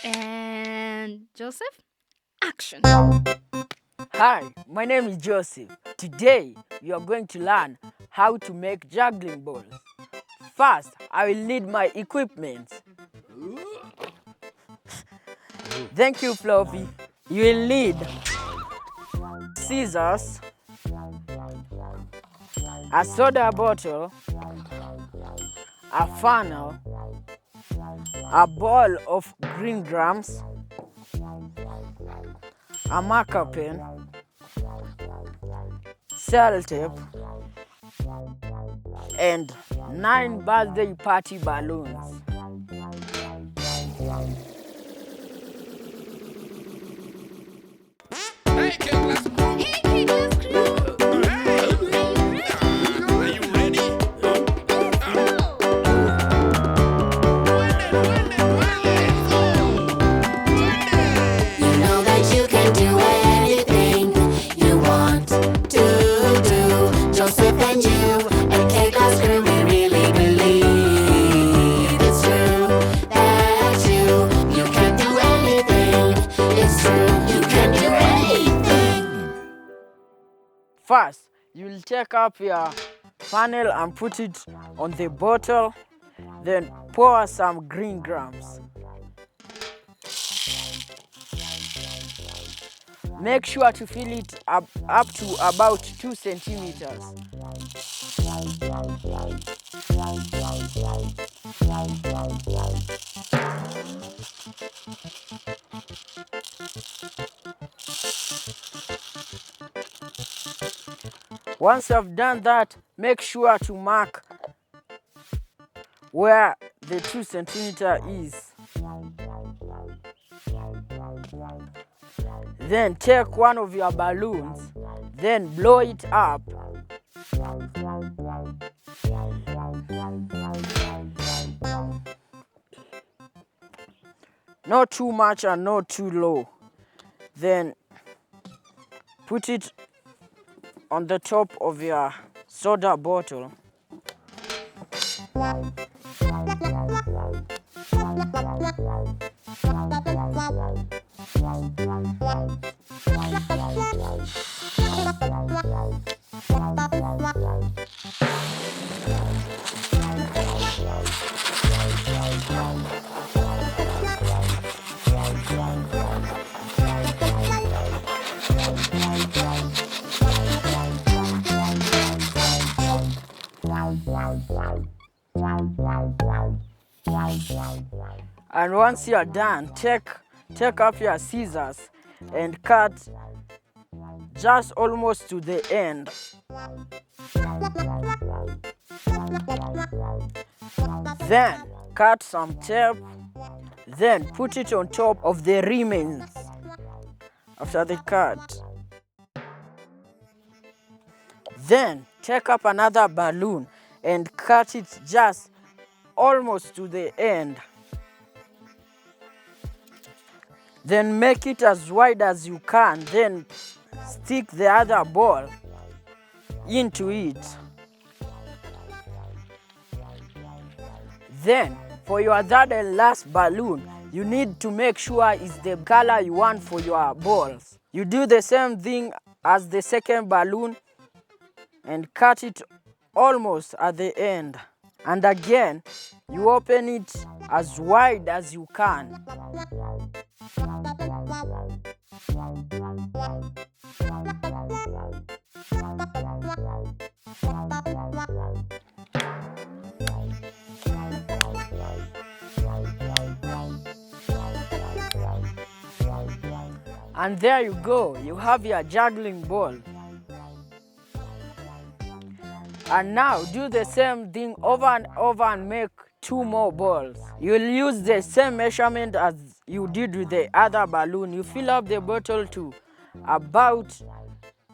And Joseph, action. Hi, my name is Joseph. Today, we are going to learn how to make juggling balls. First, I will need my equipment. Thank you, Fluffy. You will need scissors, a soda bottle, a funnel, a ball of green grams, a marker pen, cello tape, and 9 birthday party balloons. Hey, Kinglas. Hey, Kegels crew! Are you ready? Are you ready? Let's go! You know that you can do anything you want to do. Joseph and you and K-Glass crew, we really believe it's true that you can do anything. It's true, you can do anything. First, you will take up your funnel and put it on the bottle, then pour some green grams. Make sure to fill it up to about 2 centimeters. Once you've done that, make sure to mark where the 2 centimeter is. Then take one of your balloons, then blow it up. Not too much and not too low. Then put it on the top of your soda bottle. And once you're done, take up your scissors and cut just almost to the end. Then cut some tape, then put it on top of the remains after the cut. Then take up another balloon and cut it just almost to the end. Then make it as wide as you can, then stick the other ball into it. Then for your third and last balloon, you need to make sure it's the color you want for your balls. You do the same thing as the second balloon and cut it almost at the end. And again, you open it as wide as you can. And there you go, you have your juggling ball. And now do the same thing over and over and make 2 more balls. You'll use the same measurement as you did with the other balloon. You fill up the bottle to about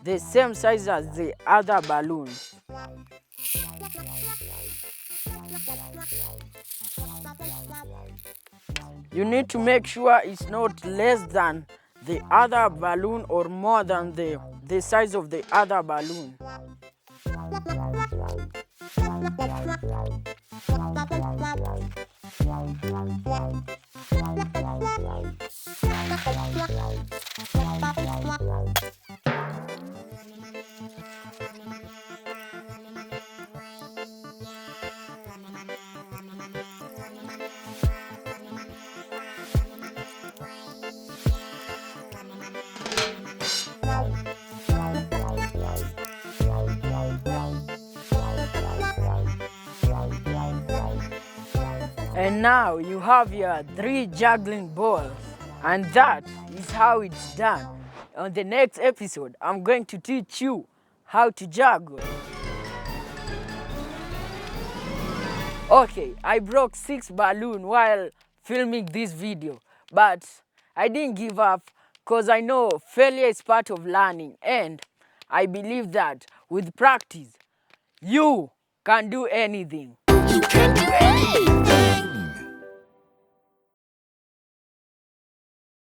the same size as the other balloon. You need to make sure it's not less than the other balloon or more than the size of the other balloon. And now you have your 3 juggling balls. And that is how it's done. On the next episode, I'm going to teach you how to juggle. Okay, I broke 6 balloons while filming this video, but I didn't give up because I know failure is part of learning, and I believe that with practice, you can do anything. You can do anything.